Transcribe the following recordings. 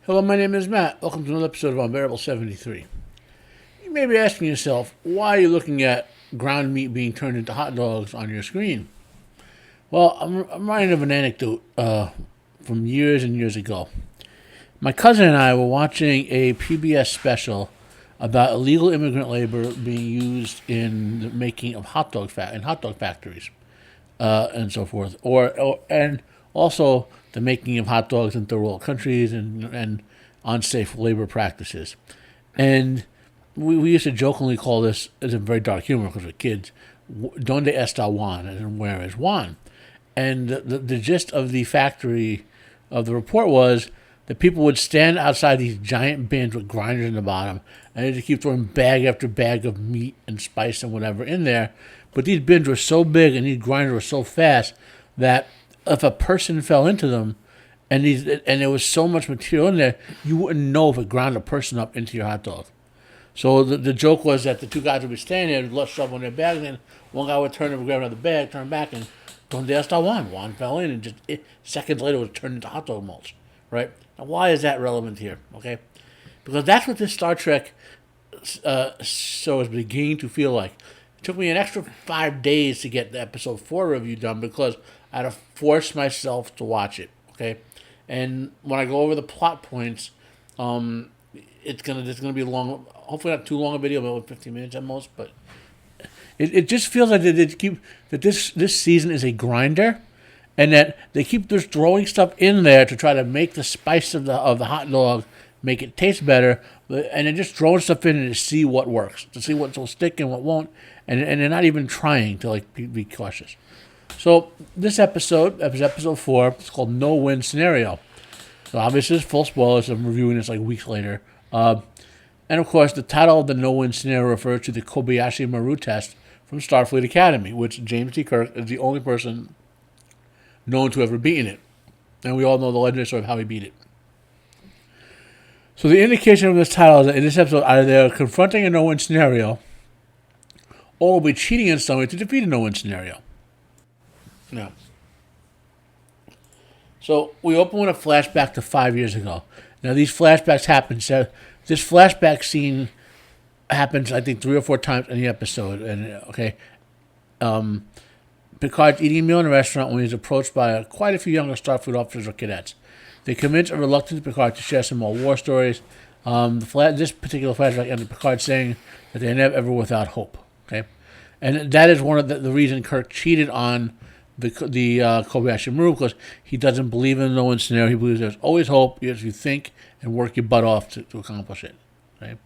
Hello, my name is Matt. Welcome to another episode of Unbearable 73. You may be asking yourself, why are you looking at ground meat being turned into hot dogs on your screen? Well, I'm reminded of an anecdote from years and years ago. My cousin and I were watching a PBS special about illegal immigrant labor being used in the making of hot dog factories and so forth, and also the making of hot dogs in third world countries and unsafe labor practices. And we used to jokingly call this, as a very dark humor because we're kids, Donde está Juan, and where is Juan? And the gist of the factory, of the report was that people would stand outside these giant bins with grinders in the bottom, and they just keep throwing bag after bag of meat and spice and whatever in there. But these bins were so big and these grinders were so fast that if a person fell into them, and there was so much material in there, you wouldn't know if it ground a person up into your hot dog. So the joke was that the two guys would be standing there, with shoveling their bags, and one guy would turn and grab another bag, turn back, and donde está Juan? Juan fell in, and seconds later it was turned into hot dog mulch, right? Now, why is that relevant here? Okay, because that's what this Star Trek show is beginning to feel like. It took me an extra 5 days to get the episode 4 review done because I had to force myself to watch it. Okay, and when I go over the plot points, it's gonna be a long, hopefully not too long a video, about 15 minutes at most. But it just feels like that this season is a grinder, and that they keep just throwing stuff in there to try to make the spice of the hot dog make it taste better, and they're just throwing stuff in to see what works, to see what will stick and what won't, and they're not even trying to be cautious. So this episode is episode 4. It's called No Win Scenario. So obviously it's full spoilers. I'm reviewing this weeks later. And of course the title of the No Win Scenario refers to the Kobayashi Maru test from Starfleet Academy, which James T. Kirk is the only person known to have ever beaten it. And we all know the legendary story of how he beat it. So the indication of this title is that in this episode, either they're confronting a no-win scenario or will be cheating in some way to defeat a no-win scenario. Now, so we open with a flashback to 5 years ago. Now these flashbacks happen. So this flashback scene happens, I think, 3 or 4 times in the episode. And Picard's eating a meal in a restaurant when he's approached by quite a few younger Starfleet officers or cadets. They convince a reluctant Picard to share some more war stories. This particular flashback ends with Picard saying that they're never ever without hope. Okay, and that is one of the reason Kirk cheated on the Kobayashi Maru, because he doesn't believe in the no-win scenario. He believes there's always hope if you think and work your butt off to accomplish it. Right.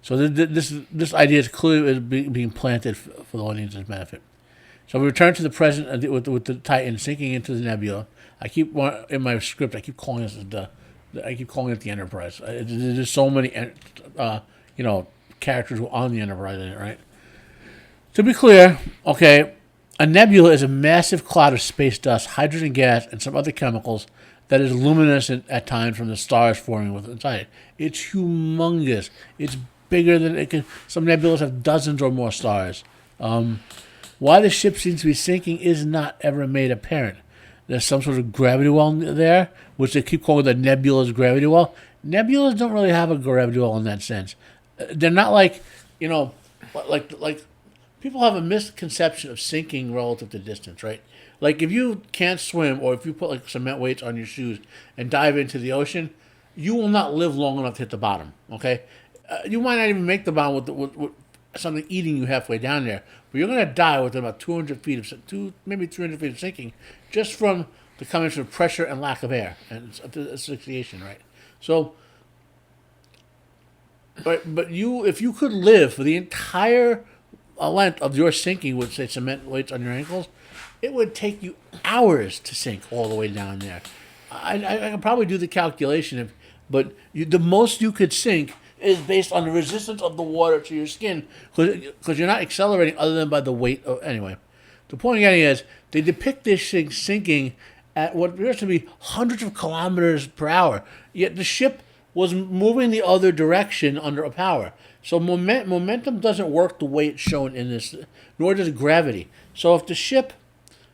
So this idea is clearly being planted for the audience's benefit. So we return to the present with the Titan sinking into the nebula. In my script, I keep calling it the Enterprise. There's so many characters on the Enterprise in it, right? To be clear, okay, a nebula is a massive cloud of space dust, hydrogen gas, and some other chemicals that is luminescent at times from the stars forming within inside it. It's humongous. It's bigger than it can. Some nebulas have dozens or more stars. Why the ship seems to be sinking is not ever made apparent. There's some sort of gravity well there, which they keep calling the nebula's gravity well. Nebulas don't really have a gravity well in that sense. They're not like people have a misconception of sinking relative to distance, right? Like if you can't swim, or if you put cement weights on your shoes and dive into the ocean, you will not live long enough to hit the bottom. Okay, you might not even make the bottom with something eating you halfway down there, but you're going to die within about 200 feet of maybe 300 feet of sinking, just from the combination of pressure and lack of air and asphyxiation, right? So, but if you could live for the entire length of your sinking with, say, cement weights on your ankles, it would take you hours to sink all the way down there. I could probably do the calculation, but the most you could sink is based on the resistance of the water to your skin, because you're not accelerating other than by the weight of. Anyway, the point I'm getting is they depict this thing sinking at what appears to be hundreds of kilometers per hour, yet the ship was moving the other direction under a power. So momentum doesn't work the way it's shown in this, nor does gravity. So if the ship,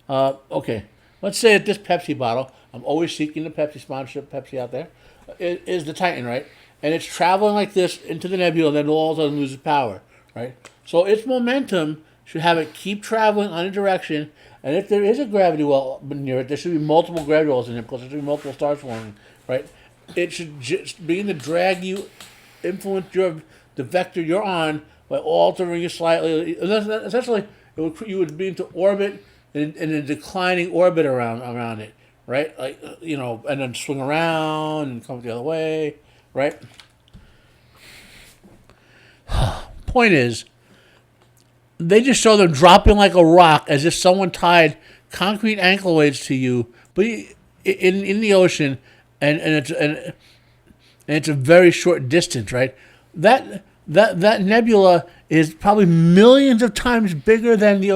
let's say that this Pepsi bottle I'm always seeking the Pepsi sponsorship, Pepsi out there, is the Titan, right? And it's traveling like this into the nebula, and then all of a sudden loses power, right? So its momentum should have it keep traveling on a direction, and if there is a gravity well near it, there should be multiple gravity wells in it because there should be multiple stars forming, right? It should just begin to drag you, influence the vector you're on by altering it slightly. Essentially, you would be into orbit in a declining orbit around it, right? Like and then swing around and come the other way, right? Point is, they just show them dropping like a rock as if someone tied concrete ankle weights to you, but in the ocean, and it's a very short distance, right? That nebula is probably millions of times bigger than the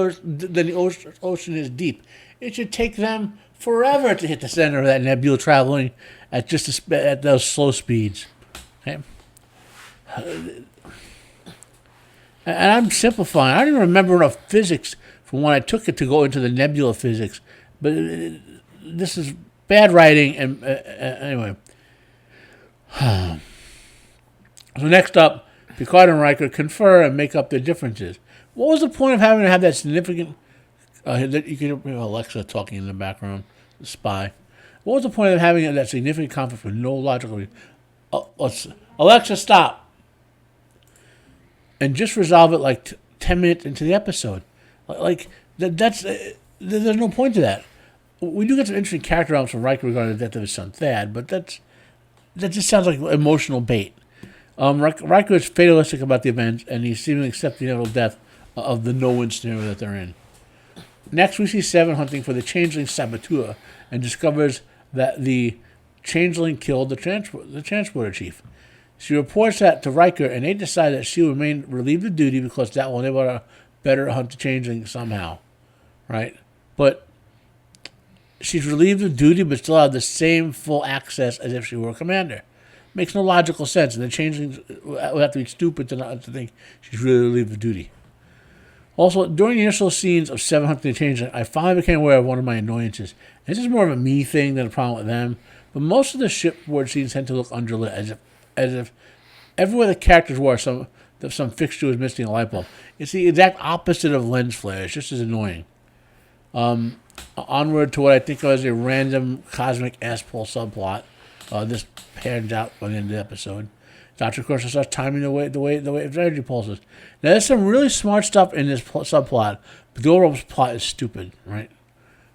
ocean is deep. It should take them forever to hit the center of that nebula, traveling at at those slow speeds. Okay? And I'm simplifying. I don't even remember enough physics from when I took it to go into the nebula physics. But this is bad writing. And anyway. So next up, Picard and Riker confer and make up their differences. What was the point of having to have that significant... you can hear Alexa talking in the background, the spy. What was the point of having that significant conflict for no logical reason? Alexa, stop. And just resolve it like 10 minutes into the episode. There's no point to that. We do get some interesting character elements from Riker regarding the death of his son Thad, but that just sounds like emotional bait. Riker is fatalistic about the events, and he's seemingly accepting the inevitable death of the no-win scenario that they're in. Next, we see Seven hunting for the changeling Saboteur and discovers that the changeling killed the transporter chief. She reports that to Riker, and they decide that she will remain relieved of duty because that will enable her to better hunt the changeling somehow, right? But she's relieved of duty, but still have the same full access as if she were a commander. Makes no logical sense, and the changeling would have to be stupid to think she's really relieved of duty. Also, during the initial scenes of Seven hunting the changeling, I finally became aware of one of my annoyances. And this is more of a me thing than a problem with them, but most of the shipboard scenes tend to look underlit, as if everywhere the characters were, some fixture was missing a light bulb. It's the exact opposite of lens flare. It's just as annoying. Onward to what I think of as a random cosmic ass-pull subplot. This pans out by the end of the episode. Dr. Crusher starts timing the way of energy pulses. Now, there's some really smart stuff in this subplot, but the overall plot is stupid, right?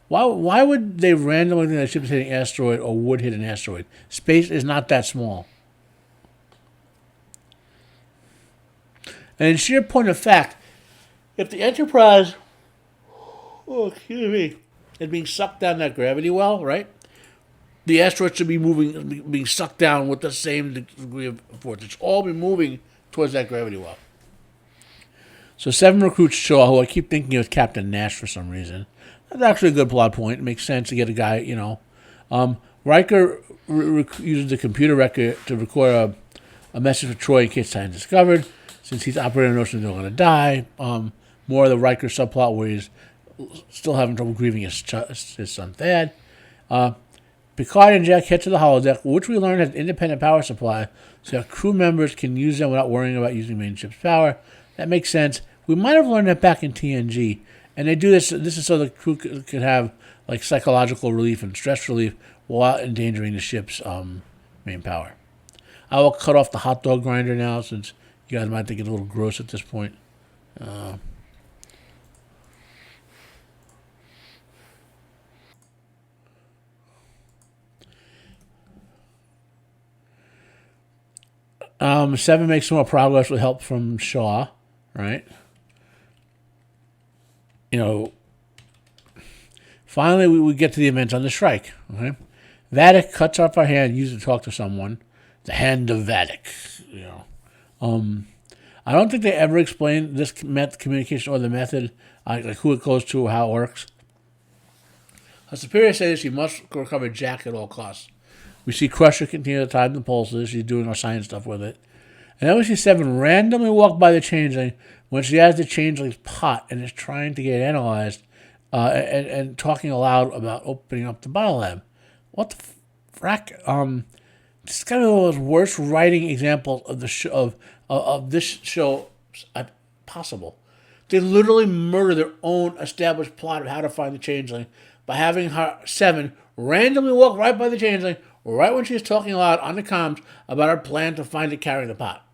Why would they randomly think that ship is hitting an asteroid or would hit an asteroid? Space is not that small. And in sheer point of fact, if the Enterprise, is being sucked down that gravity well, right? The asteroid should be being sucked down with the same degree of force. It should all be moving towards that gravity well. So Seven recruits Shaw, who I keep thinking of as Captain Nash for some reason. That's actually a good plot point. It makes sense to get a guy, Riker uses the computer record to record a message for Troy in case Titan's discovered. Since he's operating a notion they're going to die. More of the Riker subplot where he's still having trouble grieving his son Thad. Picard and Jack head to the holodeck, which we learn has an independent power supply, so that crew members can use them without worrying about using main ship's power. That makes sense. We might have learned that back in TNG, and they do this. This is so the crew could have like psychological relief and stress relief without endangering the ship's main power. I will cut off the hot dog grinder now, since you guys might think it's a little gross at this point. Seven makes some more progress with help from Shaw, right? Finally we get to the events on the Shrike. Okay, Vadic cuts off our hand, used to talk to someone. The hand of Vadic. I don't think they ever explain this communication or the method, like who it goes to or how it works. Her superior says she must recover Jack at all costs. We see Crusher continue to time the pulses. She's doing our science stuff with it. And then we see Seven randomly walk by the changeling when she has the changeling's pot and is trying to get it analyzed and talking aloud about opening up the biolab. What the frack? This is kind of one of those worst writing examples of the of this show possible. They literally murder their own established plot of how to find the changeling by having her Seven randomly walk right by the changeling right when she's talking loud on the comms about her plan to find it carrying the pot.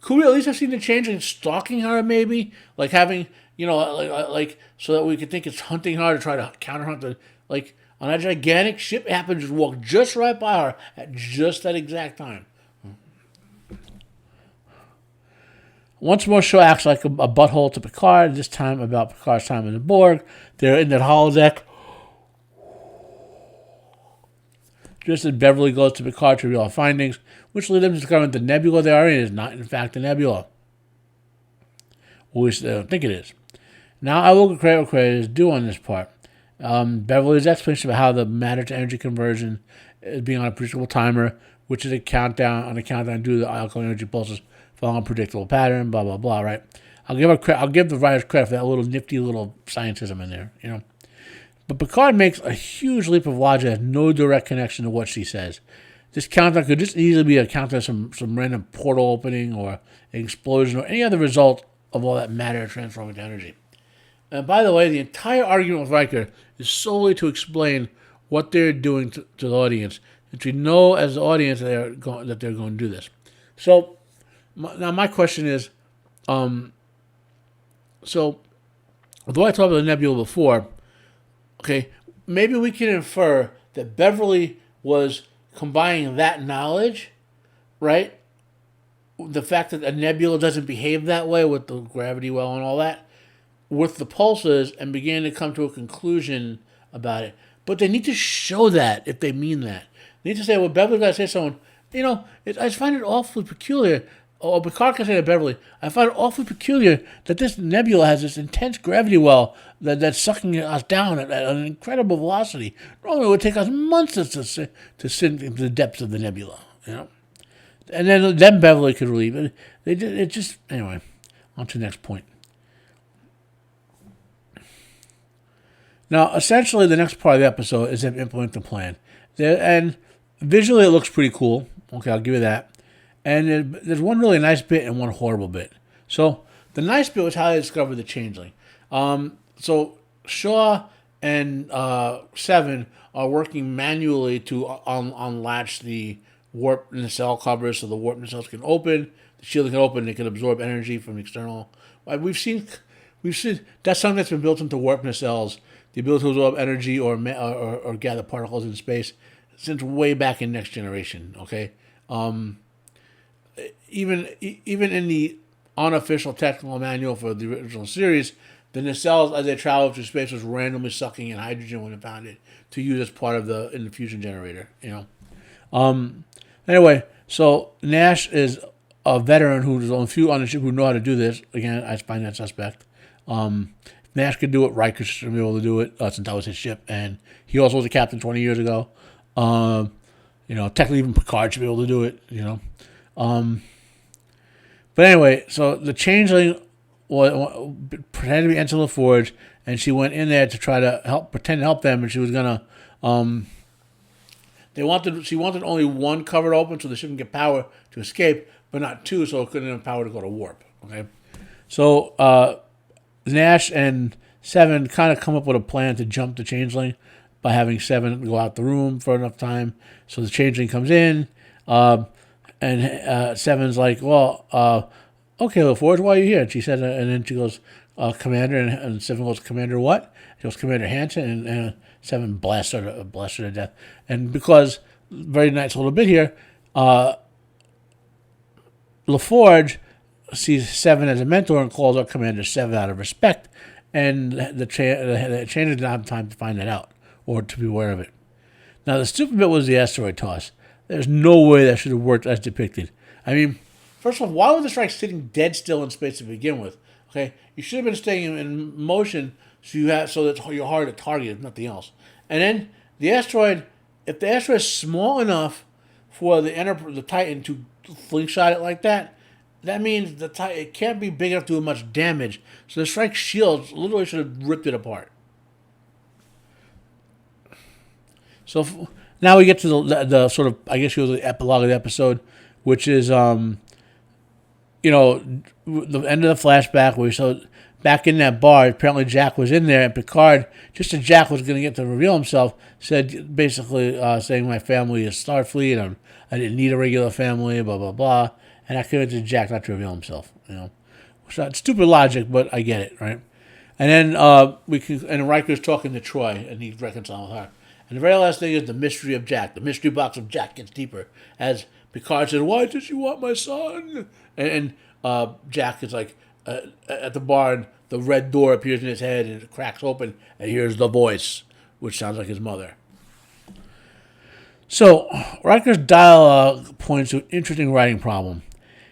Could we at least have seen the changeling stalking her, maybe? Like having, like so that we could think it's hunting her to try to counterhunt the, like, on a gigantic ship, it happened to just walk just right by her at just that exact time. Once more, show acts like a butthole to Picard, this time about Picard's time in the Borg. They're in that holodeck. Just as Beverly goes to Picard to reveal her findings, which lead them to discover the nebula they are in is not, in fact, a nebula. Well, they don't think it is. Now, I will give credit where credit is due on this part. Beverly's explanation about how the matter-to-energy conversion is being on a predictable timer, which is a countdown due to the alkaline energy pulses following a predictable pattern, blah, blah, blah, right? I'll give the writers credit for that little nifty little scientism in there, But Picard makes a huge leap of logic that has no direct connection to what she says. This countdown could just easily be a countdown of some random portal opening or an explosion or any other result of all that matter transforming to energy. And by the way, the entire argument with Riker is solely to explain what they're doing to the audience, and to know as the audience that they're going to do this. So, now my question is, so although I talked about the nebula before, okay, maybe we can infer that Beverly was combining that knowledge, right? The fact that a nebula doesn't behave that way with the gravity well and all that, with the pulses, and began to come to a conclusion about it. But they need to show that if they mean that. They need to say, well, Beverly's got to say to someone, I just find it awfully peculiar. Or Picard can say to Beverly, I find it awfully peculiar that this nebula has this intense gravity well that's sucking us down at an incredible velocity. Normally it would take us months to sink into the depths of the nebula, And then Beverly could leave. Anyway, on to the next point. Now, essentially, the next part of the episode is them implementing the plan. And visually, it looks pretty cool. Okay, I'll give you that. And there's one really nice bit and one horrible bit. So, the nice bit was how they discovered the changeling. So, Shaw and Seven are working manually to unlatch the warp nacelle covers so the warp nacelles can open. The shield can open. They can absorb energy from external. We've seen that's something that's been built into warp nacelles. The ability to absorb energy or gather particles in space since way back in Next Generation. Okay, even in the unofficial technical manual for the original series, the nacelles as they travel through space was randomly sucking in hydrogen when it found it to use as part of the fusion generator. Anyway, so Nash is a veteran who's on a few on the ship who know how to do this. Again, I find that suspect. Nash could do it. Riker should be able to do it since that was his ship, and he also was a captain 20 years ago. Technically even Picard should be able to do it. But anyway, so the changeling pretended to be Ensign LaForge, and she went in there to try to pretend to help them, and she was gonna. She wanted only one cover to open so the ship can get power to escape, but not two, so it couldn't have power to go to warp. Okay, so Nash and Seven kind of come up with a plan to jump the changeling by having Seven go out the room for enough time. So the changeling comes in, and Seven's like, "Well, okay, LaForge, why are you here?" And she said, and then she goes, "Commander," and Seven goes, "Commander what?" She goes, "Commander Hansen," and Seven blasts her to death. And because very nice little bit here, LaForge sees Seven as a mentor and calls out Commander Seven out of respect, and the changeling did not have time to find that out or to be aware of it. Now, the stupid bit was the asteroid toss. There's no way that should have worked as depicted. I mean, first of all, why was the strike sitting dead still in space to begin with? Okay, you should have been staying in motion so that you're hard to target, if nothing else. And then the asteroid, if the asteroid is small enough for the Titan to slingshot it like that, that means it can't be big enough to do much damage. So the strike shields literally should have ripped it apart. So now we get to the sort of, I guess, the epilogue of the episode, which is you know, the end of the flashback where we saw back in that bar. Apparently Jack was in there, and Picard, just as Jack was going to get to reveal himself, said basically saying my family is Starfleet, and I didn't need a regular family, blah blah blah, and I convinced Jack not to reveal himself. You know, it's stupid logic, but I get it, right? And then and Riker's talking to Troy, and he's reconciling with her. And the very last thing is the mystery of Jack. The mystery box of Jack gets deeper as Picard said, "Why did you want my son?" And Jack is like at the bar, and the red door appears in his head, and it cracks open, and hears the voice, which sounds like his mother. So Riker's dialogue points to an interesting writing problem.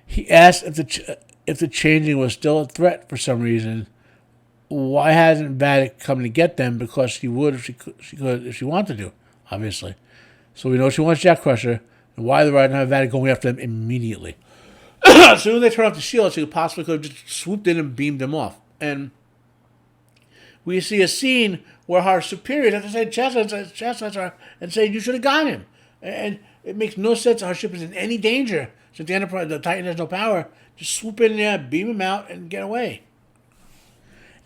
He asks if the changing was still a threat for some reason. Why hasn't Vadic come to get them? Because she would if she could if she wanted to, obviously. So we know she wants Jack Crusher. And why the right now Vadic going after them immediately? As soon as they turn off the shield, she could have just swooped in and beamed them off. And we see a scene where her superiors have to say chastise her and say you should have got him. And it makes no sense. Our ship is in any danger. Since the Titan has no power, just swoop in there, beam him out, and get away.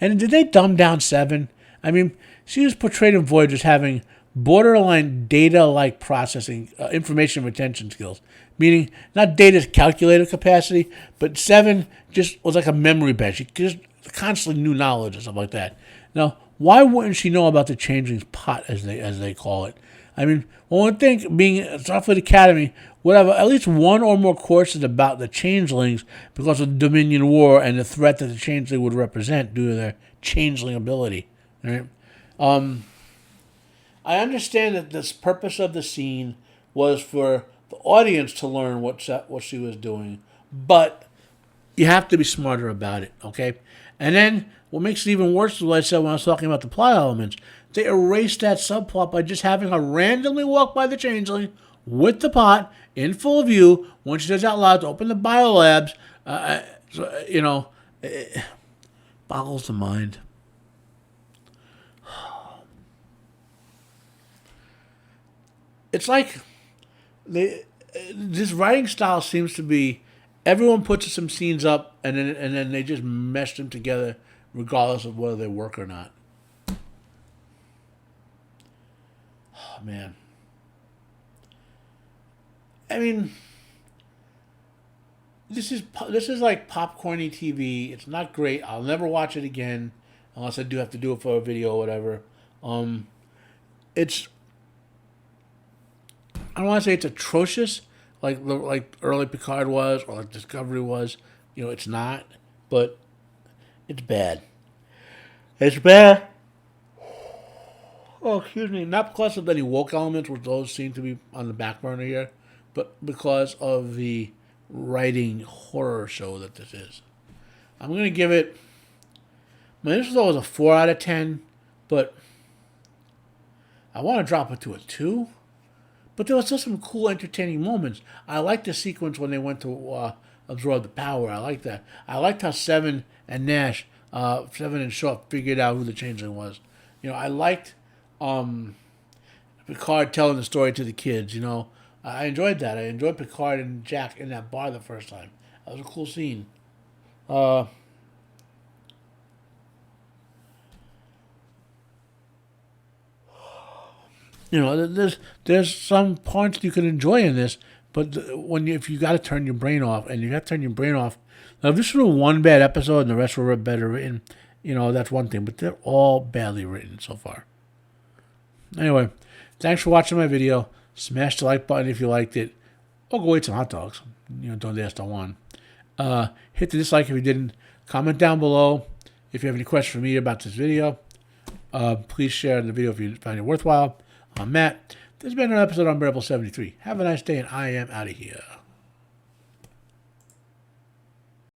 And did they dumb down Seven? I mean, she was portrayed in Voyager as having borderline data-like processing, information retention skills. Meaning, not data's calculator capacity, but Seven just was like a memory bank. She just constantly knew knowledge and stuff like that. Now, why wouldn't she know about the Changeling's pot, as they call it? I mean, one would think, being at Starfleet Academy, would have at least one or more courses about the Changelings because of the Dominion War and the threat that the Changeling would represent due to their Changeling ability. Right? I understand that the purpose of the scene was for the audience to learn what she was doing, but you have to be smarter about it, okay? And then what makes it even worse is what I said when I was talking about the plot elements. They erased that subplot by just having her randomly walk by the Changeling with the pot in full view when she says out loud to open the biolabs. It boggles the mind. It's like this writing style seems to be everyone puts some scenes up and then they just mesh them together regardless of whether they work or not. Oh, man. I mean, this is like popcorny TV. It's not great. I'll never watch it again unless I do have to do it for a video or whatever. It's I don't want to say it's atrocious like early Picard was or like Discovery was. You know, it's not, but it's bad. It's bad. Oh, excuse me. Not because of any woke elements, which those seem to be on the back burner here, but because of the writing horror show that this is. I'm going to give it... My initial thought was a 4 out of 10, but I want to drop it to a 2. But there was still some cool, entertaining moments. I liked the sequence when they went to absorb the power. I liked that. I liked how Seven and Nash, Seven and Shaw figured out who the Changeling was. You know, I liked Picard telling the story to the kids. You know, I enjoyed that. I enjoyed Picard and Jack in that bar the first time. That was a cool scene. You know, there's some parts you can enjoy in this, but if you got to turn your brain off, and you got to turn your brain off. Now, if this was one bad episode and the rest were better written, you know, that's one thing. But they're all badly written so far. Anyway, thanks for watching my video. Smash the like button if you liked it, or go eat some hot dogs. You know, don't ask, don't want. Hit the dislike if you didn't. Comment down below if you have any questions for me about this video. Please share the video if you find it worthwhile. I'm Matt. This has been an episode of UNBEARABLE 73. Have a nice day, and I am out of here.